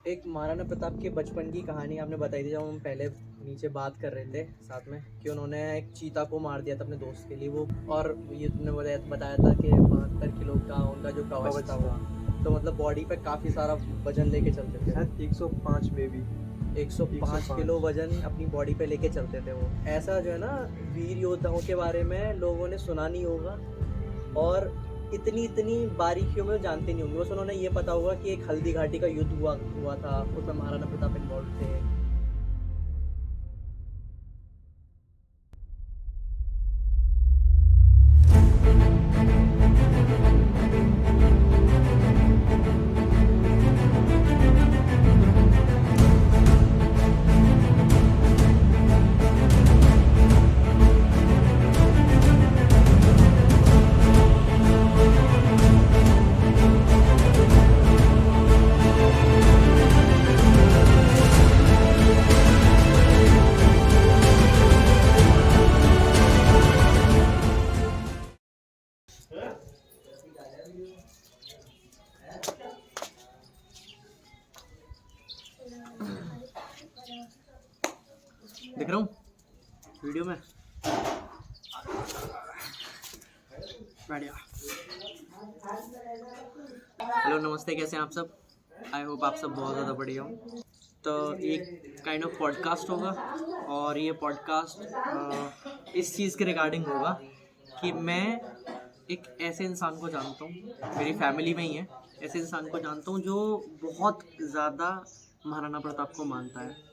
एक महाराणा प्रताप के बचपन की कहानी आपने बताई थी जब हम पहले नीचे बात कर रहे थे साथ में कि उन्होंने एक चीता को मार दिया था अपने दोस्त के लिए वो। और ये तुमने बताया था कि 72 किलो का उनका जो कवच था वो, तो मतलब बॉडी पे काफ़ी सारा वजन लेके चलते थे। शायद 105 में भी 105 किलो वजन अपनी बॉडी पे लेके चलते थे वो। ऐसा जो है ना, वीर योद्धाओं के बारे में लोगों ने सुना नहीं होगा और इतनी बारीकियों में जानते नहीं होंगे। बस उन्होंने ये पता होगा कि एक हल्दी घाटी का युद्ध हुआ था, उसमें महाराणा प्रताप इन्वॉल्व थे। दिख रहा हूँ वीडियो में? बढ़िया। हेलो नमस्ते, कैसे हैं आप सब? आई होप आप सब बहुत ज़्यादा बढ़िया हो। तो एक काइंड ऑफ पॉडकास्ट होगा और ये पॉडकास्ट इस चीज़ के रिगार्डिंग होगा कि मैं एक ऐसे इंसान को जानता हूँ, मेरी फैमिली में ही है, ऐसे इंसान को जानता हूँ जो बहुत ज़्यादा महाराणा प्रताप को मानता है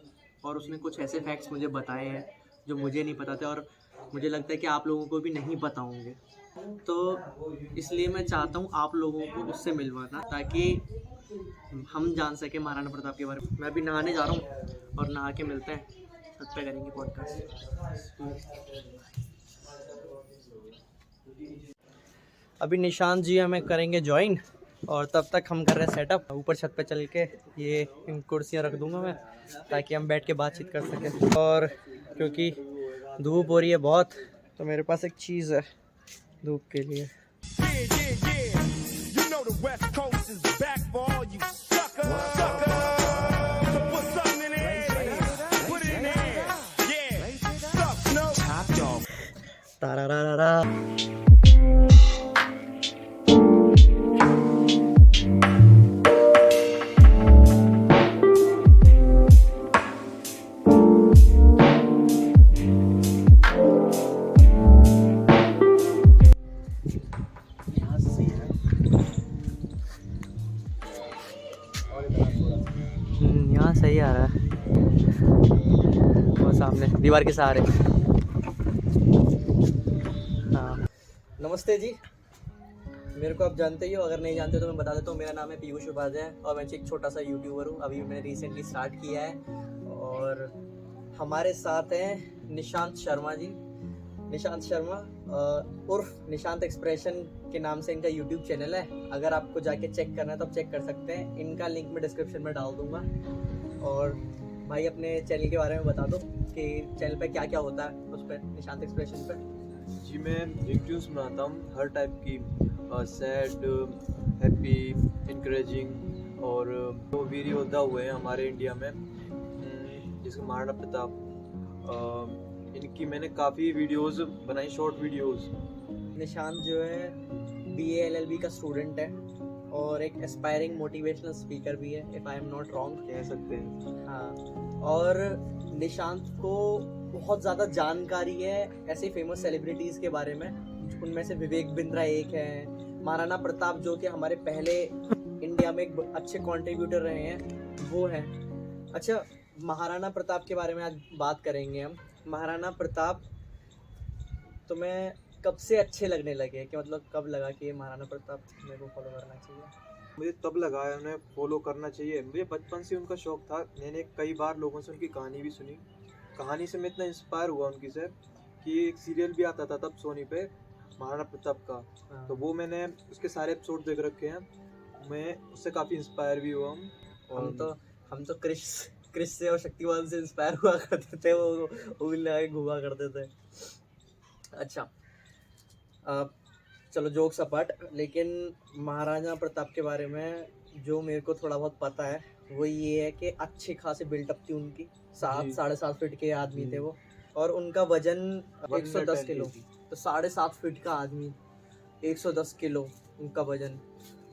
और उसने कुछ ऐसे फैक्ट्स मुझे बताए हैं जो मुझे नहीं पता थे और मुझे लगता है कि आप लोगों को भी नहीं पता होंगे। तो इसलिए मैं चाहता हूँ आप लोगों को उससे मिलवाना ताकि हम जान सकें महाराणा प्रताप के बारे में। मैं अभी नहाने जा रहा हूँ और नहा के मिलते हैं, छत पे करेंगे पॉडकास्ट। अभी निशांत जी हमें करेंगे ज्वाइन और तब तक हम कर रहे हैं सेटअप। ऊपर छत पे चल के ये इन कुर्सियाँ रख दूंगा मैं ताकि हम बैठ के बातचीत कर सकें। और क्योंकि धूप हो रही है बहुत, तो मेरे पास एक चीज़ है धूप के लिए। तारारारा। यहाँ सही आ रहा है, वो सामने दीवार के सहारे। हाँ नमस्ते जी, मेरे को आप जानते ही हो, अगर नहीं जानते तो मैं बता देता हूँ। मेरा नाम है पीयूष उपाध्याय और मैं एक छोटा सा यूट्यूबर हूँ। अभी मैंने रिसेंटली स्टार्ट किया है और हमारे साथ हैं निशांत शर्मा जी। निशांत शर्मा उर्फ निशांत एक्सप्रेशन के नाम से इनका यूट्यूब चैनल है। अगर आपको जाके चेक करना है तो आप चेक कर सकते हैं, इनका लिंक मैं डिस्क्रिप्शन में डाल दूंगा। और भाई अपने चैनल के बारे में बता दो कि चैनल पे क्या क्या होता है उस पर, निशांत एक्सप्रेशन पे। जी मैं रिव्यूज़ बनाता हूँ हर टाइप की, सैड, हैप्पी, इनकरेजिंग। और वो वीर योद्धा हुए हैं हमारे इंडिया में जिसके महाराणा प्रताप, इनकी मैंने काफ़ी वीडियोस बनाई, शॉर्ट वीडियोस। निशांत जो है BA LLB का स्टूडेंट है और एक एस्पायरिंग मोटिवेशनल स्पीकर भी है, if I am not wrong कह सकते हैं। हाँ, और निशांत को बहुत ज़्यादा जानकारी है ऐसे फेमस सेलिब्रिटीज़ के बारे में। उनमें से विवेक बिंद्रा एक है, महाराणा प्रताप जो कि हमारे पहले इंडिया में एक अच्छे कंट्रीब्यूटर रहे हैं वो है। अच्छा, महाराणा प्रताप के बारे में आज बात करेंगे हम। महाराणा प्रताप तुम्हें कब से अच्छे लगने लगे कि मतलब कब लगा कि महाराणा प्रताप मेरे को फॉलो करना चाहिए? मुझे तब लगा है उन्हें फॉलो करना चाहिए। मुझे बचपन से उनका शौक था, मैंने कई बार लोगों से उनकी कहानी भी सुनी। कहानी से मैं इतना इंस्पायर हुआ उनकी से कि एक सीरियल भी आता था तब सोनी पे, महाराणा प्रताप का। हाँ। तो वो मैंने उसके सारे एपिसोड देख रखे हैं, मैं उससे काफ़ी इंस्पायर भी हुआ हूँ। हम तो क्रिश से और शक्तिमान से इंस्पायर हुआ करते थे, वो भी लगा के घुमा करते थे। अच्छा, चलो जोक्स अपार्ट, लेकिन महाराणा प्रताप के बारे में जो मेरे को थोड़ा बहुत पता है वो ये है कि अच्छे खासे बिल्टअप थी उनकी, 7-7.5 फीट के आदमी जी। थे वो, और उनका वजन 110 110 किलो, kg। तो 7.5 फीट का आदमी, 110 किलो उनका वजन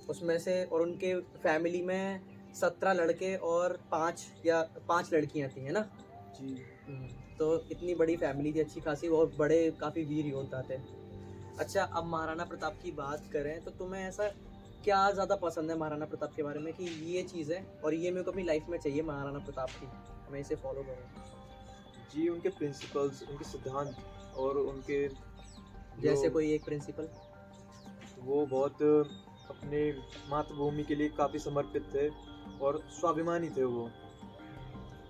उसमें से। और उनके फैमिली में 17 लड़के और 5 लड़कियां थी, है ना। जी। तो इतनी बड़ी फैमिली थी अच्छी खासी, और बड़े काफ़ी वीर योद्धा थे। अच्छा, अब महाराणा प्रताप की बात करें तो तुम्हें ऐसा क्या ज़्यादा पसंद है महाराणा प्रताप के बारे में कि ये चीज़ है और ये मेरे को अपनी लाइफ में चाहिए महाराणा प्रताप की, मैं इसे फॉलो करूँ। जी, उनके प्रिंसिपल्स, उनके सिद्धांत और उनके जैसे जो कोई एक प्रिंसिपल। वो बहुत अपने मातृभूमि के लिए काफ़ी समर्पित थे और स्वाभिमानी थे वो।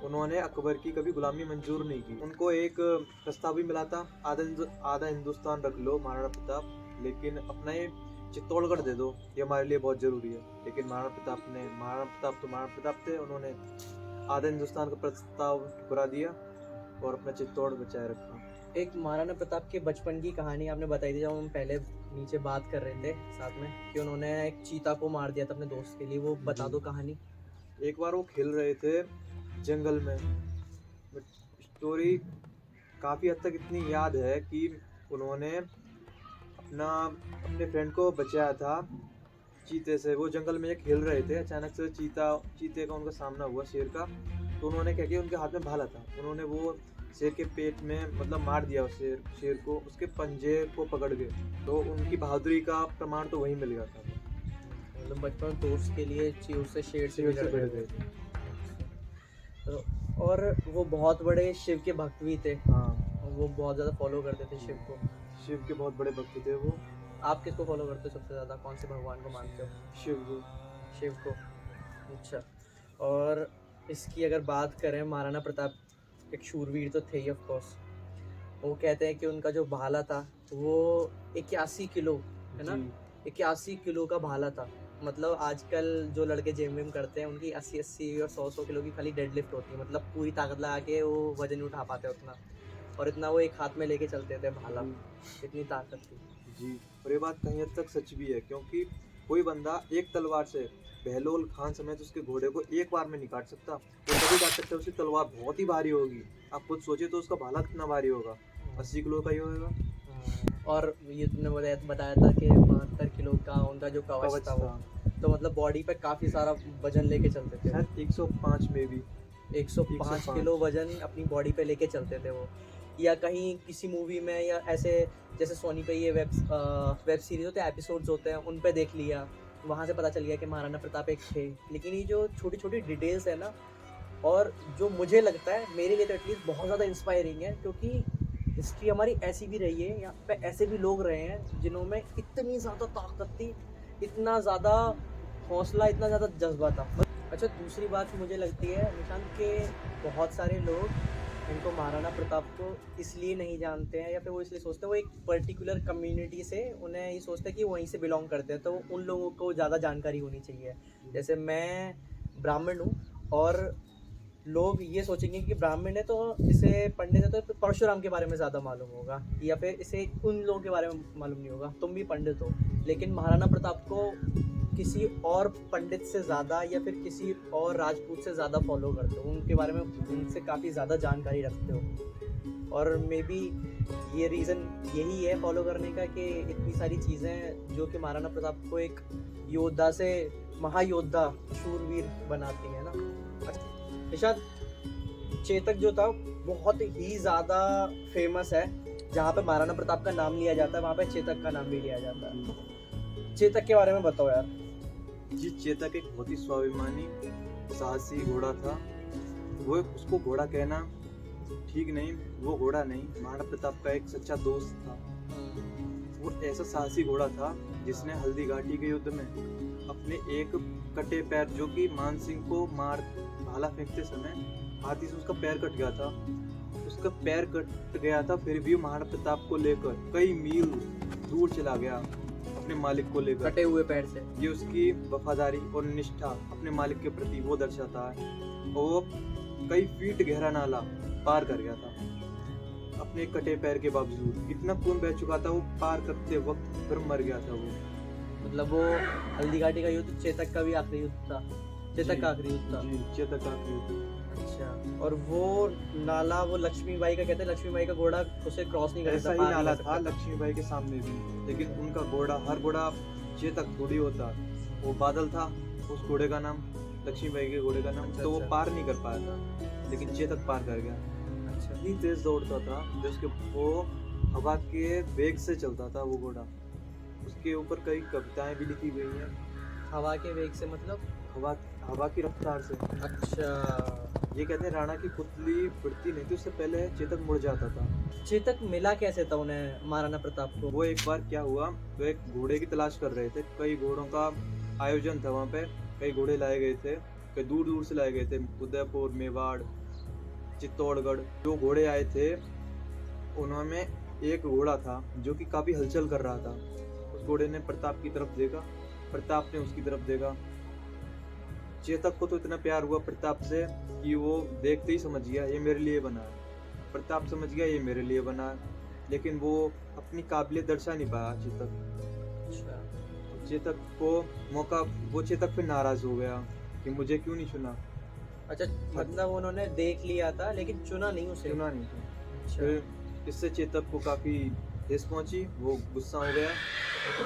उन्होंने अकबर की कभी गुलामी मंजूर नहीं की। उनको एक प्रस्ताव भी मिला था, आधा हिंदुस्तान रख लो महाराणा प्रताप, लेकिन अपना ये चित्तौड़गढ़ दे दो, ये हमारे लिए बहुत ज़रूरी है। लेकिन महाराणा प्रताप तो महाराणा प्रताप थे, उन्होंने आधा हिंदुस्तान का प्रस्ताव ठुकरा दिया और अपना चित्तौड़ बचाए रखा। एक महाराणा प्रताप के बचपन की कहानी आपने बताई थी जब हम पहले नीचे बात कर रहे थे साथ में, कि उन्होंने एक चीता को मार दिया था अपने दोस्त के लिए, वो बता दो कहानी। एक बार वो खेल रहे थे जंगल में, बट स्टोरी काफ़ी हद तक इतनी याद है कि उन्होंने अपने फ्रेंड को बचाया था चीते से। वो जंगल में खेल रहे थे, अचानक से चीते का उनका सामना हुआ, शेर का। तो उन्होंने क्या किया, उनके हाथ में भाला था, उन्होंने वो शेर के पेट में मतलब मार दिया उस शेर को, उसके पंजे को पकड़ के। तो उनकी बहादुरी का प्रमाण तो वहीं मिल गया था। मतलब बचपन में दोस्त के लिए चील से शेर से भी शेर से लड़ भिड़ गए गए थे। तो, और वो बहुत बड़े शिव के भक्त भी थे। हाँ, वो बहुत ज़्यादा फॉलो करते थे शिव को। शिव के बहुत बड़े भक्त थे वो। आप किसको फॉलो करते हो सबसे ज़्यादा, कौन से भगवान को मानते हो? शिव को। शिव को। अच्छा, और इसकी अगर बात करें, महाराणा प्रताप एक शूरवीर तो थे ही ऑफ कोर्स। वो कहते हैं कि उनका जो भाला था वो 81 किलो, है ना, 81 किलो का भाला था। मतलब आजकल जो लड़के जिम विम करते हैं उनकी 80 और 100 किलो की खाली डेडलिफ्ट होती है, मतलब पूरी ताकत लगा के वो वजन नहीं उठा पाते उतना, और इतना वो एक हाथ में लेके चलते थे भाला, इतनी ताकत थी। जी, और ये बात कहीं हद तक सच भी है, क्योंकि कोई बंदा एक तलवार से बहलोल खान समेत उसके घोड़े को एक बार में नहीं काट सकता। वो तभी काट सकता है, उसकी तलवार बहुत ही भारी होगी। आप खुद सोचिए तो उसका भाला कितना भारी होगा, 80 किलो का ही होगा। और ये तुमने बताया था कि 72 किलो का उनका जो कवच था वो, तो मतलब बॉडी पे काफ़ी सारा वजन लेके चलते थे। शायद 105 में भी 105 किलो वजन अपनी बॉडी पे लेके चलते थे वो। या कहीं किसी मूवी में या ऐसे जैसे सोनी पे ये वेब सीरीज होते हैं, एपिसोड्स होते हैं, उन पे देख लिया, वहाँ से पता चल गया कि महाराणा प्रताप एक थे। लेकिन ये जो छोटी छोटी डिटेल्स है ना, और जो मुझे लगता है मेरे लिए तो एटलीस्ट बहुत ज़्यादा इंस्पायरिंग है, क्योंकि हिस्ट्री हमारी ऐसी भी रही है, यहाँ पे ऐसे भी लोग रहे हैं जिन्होंने इतनी ज़्यादा ताकत थी, इतना ज़्यादा हौसला, इतना ज़्यादा जज्बा था। अच्छा, दूसरी बात मुझे लगती है निशांत के बहुत सारे लोग इनको महाराणा प्रताप को इसलिए नहीं जानते हैं, या फिर वो इसलिए सोचते हैं वो एक पर्टिकुलर कम्युनिटी से, उन्हें ये सोचते हैं कि वहीं से बिलोंग करते हैं, तो उन लोगों को ज़्यादा जानकारी होनी चाहिए। जैसे मैं ब्राह्मण हूँ और लोग ये सोचेंगे कि ब्राह्मण है तो इसे पंडित है तो परशुराम के बारे में ज़्यादा मालूम होगा, या फिर इसे उन लोगों के बारे में मालूम नहीं होगा। तुम भी पंडित हो, लेकिन महाराणा प्रताप को किसी और पंडित से ज़्यादा या फिर किसी और राजपूत से ज़्यादा फॉलो करते हो, उनके बारे में उनसे काफ़ी ज़्यादा जानकारी रखते हो। और मे बी ये रीज़न यही है फॉलो करने का कि इतनी सारी चीज़ें जो कि महाराणा प्रताप को एक योद्धा से महायोद्धा, शूरवीर बनाती है ना। निशांत, चेतक जो था बहुत ही ज़्यादा फेमस है, जहाँ पे महाराणा प्रताप का नाम लिया जाता है वहाँ पे चेतक का नाम भी लिया जाता है। चेतक के बारे में बताओ यार। जी, चेतक एक बहुत ही स्वाभिमानी साहसी घोड़ा था। वो उसको घोड़ा कहना ठीक नहीं, वो घोड़ा नहीं, महाराणा प्रताप का एक सच्चा दोस्त था। वो ऐसा साहसी घोड़ा था जिसने हल्दी घाटी के युद्ध में अपने एक कटे पैर, जो कि मान सिंह को भाला फेंकते समय हाथी से उसका पैर कट गया था, उसका पैर कट गया था, फिर भी महाराणा प्रताप को लेकर कई मील दूर चला गया अपने मालिक को लेकर, कटे हुए पैर से। ये उसकी वफादारी और निष्ठा अपने मालिक के प्रति वो दर्शाता है। और वो कई फीट गहरा नाला पार कर गया था अपने कटे पैर के बावजूद। इतना खून बह चुका था वो, पार करते वक्त फिर मर गया था वो। मतलब वो हल्दी घाटी का युद्ध चेतक का भी आखिरी युद्ध था, चेतक का आखिरी युद्ध था। जी, चेतक का आखिरी युद्ध। अच्छा, और वो नाला वो लक्ष्मीबाई का कहते हैं, लक्ष्मीबाई का घोड़ा उसे क्रॉस नहीं कर ऐसा सकता, ही पार नहीं नाला कर था सकता। लक्ष्मीबाई के सामने भी, लेकिन उनका घोड़ा, हर घोड़ा चेतक थोड़ी होता, वो बादल था, उस घोड़े का नाम लक्ष्मीबाई के घोड़े का नाम, अच्छा, तो वो अच्छा। पार नहीं कर पाया था, लेकिन चेतक पार कर गया। अच्छा, इतनी तेज दौड़ता था जो उसके वो हवा के वेग से चलता था वो घोड़ा। उसके ऊपर कई कविताएं भी लिखी गई हैं, हवा के वेग से मतलब? हवा हवा की रफ्तार से। अच्छा, ये कहते हैं राणा की पुतली बढ़ती नहीं थी, उससे पहले चेतक मुड़ जाता था। चेतक मिला कैसे था उन्हें महाराणा प्रताप को? वो एक बार क्या हुआ, तो एक घोड़े की तलाश कर रहे थे, कई घोड़ों का आयोजन था वहाँ पे, कई घोड़े लाए गए थे, कई दूर दूर से लाए गए थे, उदयपुर, मेवाड़, चित्तौड़गढ़। जो घोड़े आए थे उन्होंने एक घोड़ा था जो कि काफी हलचल कर रहा था। उस घोड़े ने प्रताप की तरफ देखा, प्रताप ने उसकी तरफ देखा। चेतक को तो इतना प्यार हुआ प्रताप से कि वो देखते ही समझ गया ये मेरे लिए बना है। प्रताप समझ गया ये मेरे लिए बना है, लेकिन वो अपनी काबिलियत दर्शा नहीं पाया चेतक। अच्छा, चेतक को मौका, वो चेतक पे नाराज हो गया कि मुझे क्यों नहीं चुना। अच्छा, मतलब उन्होंने देख लिया था लेकिन चुना नहीं उसे। चुना नहीं था। अच्छा, फिर इससे चेतक को काफी ठेस पहुंची, वो गुस्सा हो गया।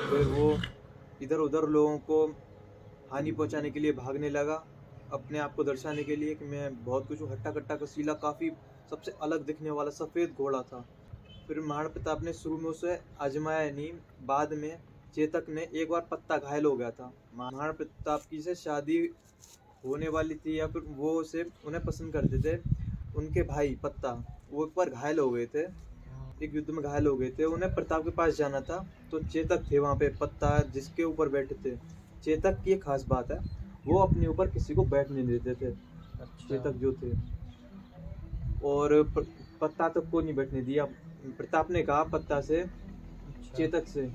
फिर वो इधर उधर लोगों को हानि पहुंचाने के लिए भागने लगा, अपने आप को दर्शाने के लिए कि मैं बहुत कुछ हूँ, हट्टा कट्टा कसीला, काफी सबसे अलग दिखने वाला सफेद घोड़ा था। फिर महाराणा प्रताप ने शुरू में उसे आजमाया नहीं, बाद में चेतक ने एक बार पत्ता घायल हो गया था। महाराणा प्रताप की से शादी होने वाली थी, या फिर वो उसे उन्हें पसंद करते थे। उनके भाई पत्ता वो एक बार घायल हो गए थे, एक युद्ध में घायल हो गए थे, उन्हें प्रताप के पास जाना था, तो चेतक थे वहाँ पे, पत्ता जिसके ऊपर बैठे थे। चेतक की एक खास बात है, वो अपने ऊपर किसी को बैठने नहीं देते थे, अच्छा, चेतक जो थे। और पत्ता तक को नहीं बैठने दिया। प्रताप ने कहा पत्ता से, अच्छा, चेतक से,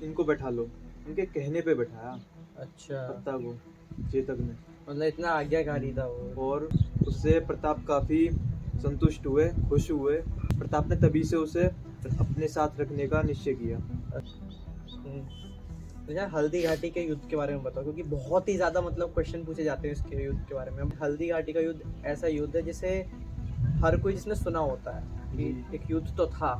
इनको बैठा लो। उनके कहने पे बैठाया अच्छा, पत्ता को चेतक ने, मतलब इतना आज्ञाकारी था वो। और उससे प्रताप काफी संतुष्ट हुए, खुश हुए। प्रताप ने तभी से उसे अपने साथ रखने का निश्चय किया। मुझे हल्दी घाटी के युद्ध के बारे में बताओ, क्योंकि बहुत ही ज़्यादा मतलब क्वेश्चन पूछे जाते हैं इसके युद्ध के बारे में। हल्दी घाटी का युद्ध ऐसा युद्ध है जिसे हर कोई जिसने सुना होता है कि एक युद्ध तो था,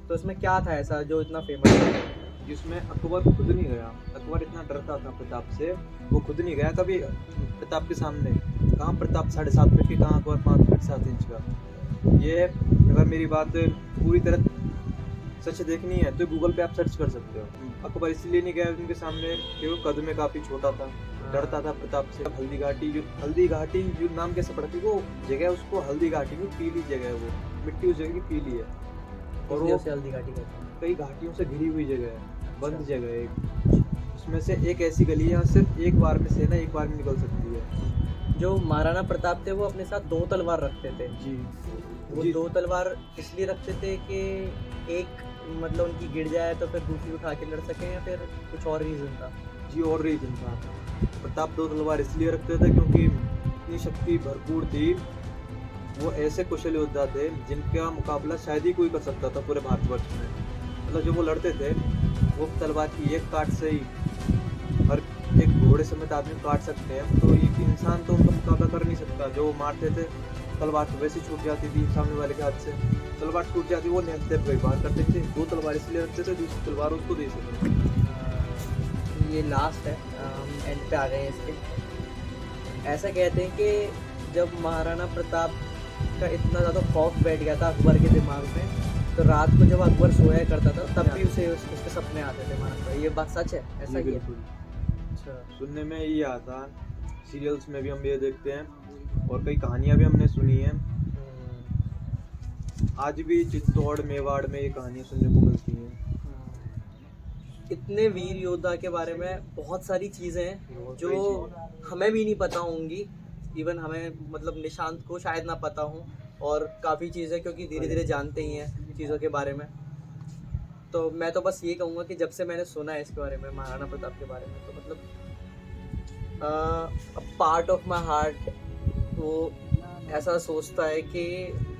तो इसमें क्या था ऐसा जो इतना फेमस है? जिसमें अकबर खुद नहीं गया। अकबर इतना डरता था प्रताप से, वो खुद नहीं गया कभी प्रताप के सामने। कहाँ प्रताप 7.5 फीट की, कहाँ अकबर 5 फीट 7 इंच का। ये अगर मेरी बात पूरी तरह सच देखनी है तो गूगल पे आप सर्च कर सकते हो। अकबर इसलिए नहीं गया उनके सामने कि वो कद में काफी छोटा था, डरता था प्रताप से। हल्दी घाटी जो नाम कैसे पड़ा, कि वो जगह उसको हल्दी घाटी में पीली जगह है, वो मिट्टी उस जगह की पीली है, और वो हल्दी घाटी कहते हैं। कई घाटियों से घिरी हुई जगह है, बंद जगह है एक। उसमें से एक ऐसी गली है, यहाँ सिर्फ एक बार में सेना एक बार में निकल सकती है। जो महाराणा प्रताप थे वो अपने साथ 2 तलवार रखते थे। जी, वो 2 तलवार इसलिए रखते थे कि एक मतलब उनकी गिर जाए तो फिर दूसरी उठा के लड़ सकें, या फिर कुछ और रीजन था? जी, और रीजन था। प्रताप 2 तलवार इसलिए रखते थे क्योंकि इतनी शक्ति भरपूर थी, वो ऐसे कुशल योद्धा थे जिनका मुकाबला शायद ही कोई कर सकता था पूरे भारतवर्ष में। मतलब जो वो लड़ते थे, वो तलवार की एक काट से ही हर एक घोड़े समेत आदमी काट सकते हैं, तो एक इंसान तो उनका मुकाबला कर नहीं सकता। जो वो मारते थे, तलवार तो वैसे छूट जाती थी सामने वाले के हाथ से, तलवार छूट जाती, वो निहत्थे पे बाहर करते थे। 2 तलवार इसलिए रखते थे, दूसरी तलवार उसको दे सके। ये लास्ट है, हम एंड पे आ गए हैं इसके। ऐसा कहते हैं कि जब महाराणा प्रताप का इतना ज़्यादा खौफ बैठ गया था अकबर के दिमाग में, तो रात को जब अकबर सोया करता था तब भी उसे उसके सपने आते थे महाराणा। ये बात सच है, ऐसा ही है? बिल्कुल, अच्छा, सुनने में ये आता, सीरियल्स में भी हम ये देखते हैं, और कई कहानियां भी हमने सुनी हैं। आज भी चित्तौड़ मेवाड़ में ये कहानियां सुनने को मिलती हैं। इतने वीर योद्धा के बारे में बहुत सारी चीज़ें हैं जो हमें भी नहीं पता होंगी, इवन हमें मतलब निशांत को शायद ना पता हो, और काफ़ी चीज़ें क्योंकि धीरे धीरे जानते ही हैं चीज़ों के बारे में। तो मैं तो बस ये कहूँगा कि जब से मैंने सुना है इसके बारे में, महाराणा प्रताप के बारे में, तो मतलब पार्ट ऑफ माई हार्ट वो ऐसा सोचता है कि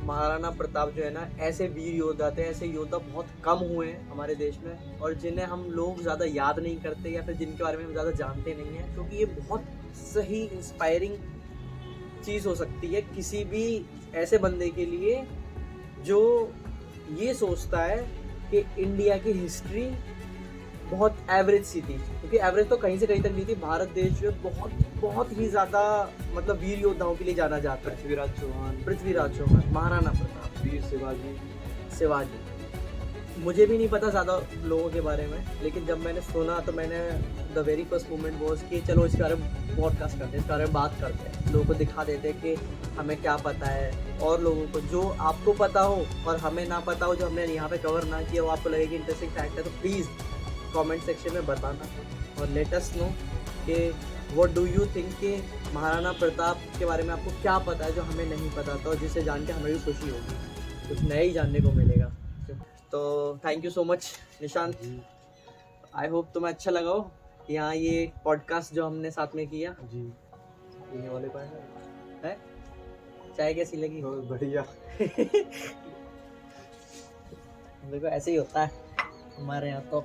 महाराणा प्रताप जो है ना, ऐसे वीर योद्धा थे, ऐसे योद्धा बहुत कम हुए हैं हमारे देश में, और जिन्हें हम लोग ज़्यादा याद नहीं करते या फिर जिनके बारे में हम ज़्यादा जानते नहीं हैं, क्योंकि ये बहुत सही इंस्पायरिंग चीज़ हो सकती है किसी भी ऐसे बंदे के लिए जो ये सोचता है कि इंडिया की हिस्ट्री बहुत एवरेज सी थी, क्योंकि एवरेज तो कहीं से कहीं तक नहीं थी। भारत देश जो बहुत बहुत ही ज़्यादा मतलब वीर योद्धाओं के लिए जाना जाता है। पृथ्वीराज चौहान, महाराणा प्रताप, वीर शिवाजी। मुझे भी नहीं पता ज़्यादा लोगों के बारे में, लेकिन जब मैंने सुना तो मैंने the very first moment was कि चलो इसके बारे में पॉडकास्ट करते हैं, इसके बारे में बात करते हैं, लोगों को दिखा देते हैं कि हमें क्या पता है, और लोगों को जो आपको पता हो और हमें ना पता हो, जो हमने यहाँ पे कवर ना किया, वो आपको लगे कि इंटरेस्टिंग फैक्ट है, तो प्लीज़ कमेंट सेक्शन में बताना और लेट अस नो कि व्हाट डू यू थिंक कि महाराणा प्रताप के बारे में आपको क्या पता है जो हमें नहीं पता था, और जिसे जान के हमें भी खुशी होगी, कुछ नया ही जानने को मिलेगा। तो thank you so much Nishant, I hope तुम्हें अच्छा लगा हो यहाँ ये पॉडकास्ट जो हमने साथ में किया। जी, पीने वाले पाए है, चाय कैसी लगी? बहुत बढ़िया। देखो ऐसे ही होता है हमारे यहाँ तो।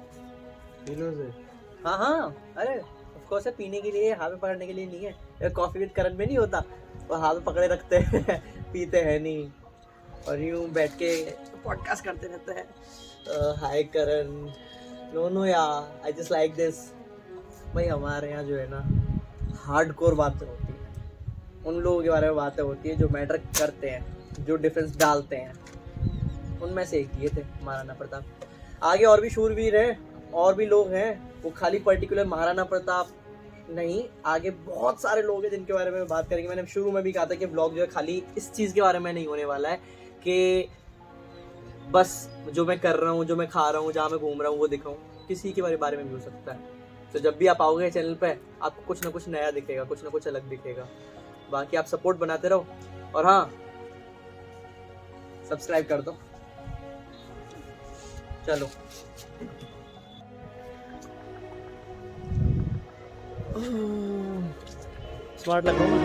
पीनो से? हाँ, अरे ऑफ कोर्स है, पीने के लिए, हाथ में पकड़ने के लिए नहीं है। कॉफी विद करण में नहीं होता, वो हाथ में पकड़े रखते हैं पीते हैं नहीं, और यूं बैठ के पॉडकास्ट करते रहते हैं। हाय करण, नो यार, आई जस्ट लाइक दिस। भाई हमारे यहाँ जो है ना हार्डकोर बातें होती है, उन लोगों के बारे में बातें होती है जो मैटर करते हैं, जो डिफरेंस डालते हैं। उनमें से एक ये थे महाराणा प्रताप। आगे और भी शूरवीर हैं, और भी लोग हैं, वो खाली पर्टिकुलर महाराणा प्रताप नहीं, आगे बहुत सारे लोग हैं जिनके बारे में बात करेंगे। मैंने शुरू में भी कहा था कि ब्लॉग जो है खाली इस चीज़ के बारे में नहीं होने वाला है कि बस जो मैं कर रहा हूँ, जो मैं खा रहा हूँ, जहाँ मैं घूम रहा हूँ वो दिखाऊँ, किसी के बारे में भी हो सकता है। तो जब भी आप आओगे चैनल पे, आपको कुछ ना कुछ नया दिखेगा, कुछ ना कुछ अलग दिखेगा। बाकी आप सपोर्ट बनाते रहो, और हाँ, सब्सक्राइब कर दो। चलो स्मार्ट लग रहा हूँ।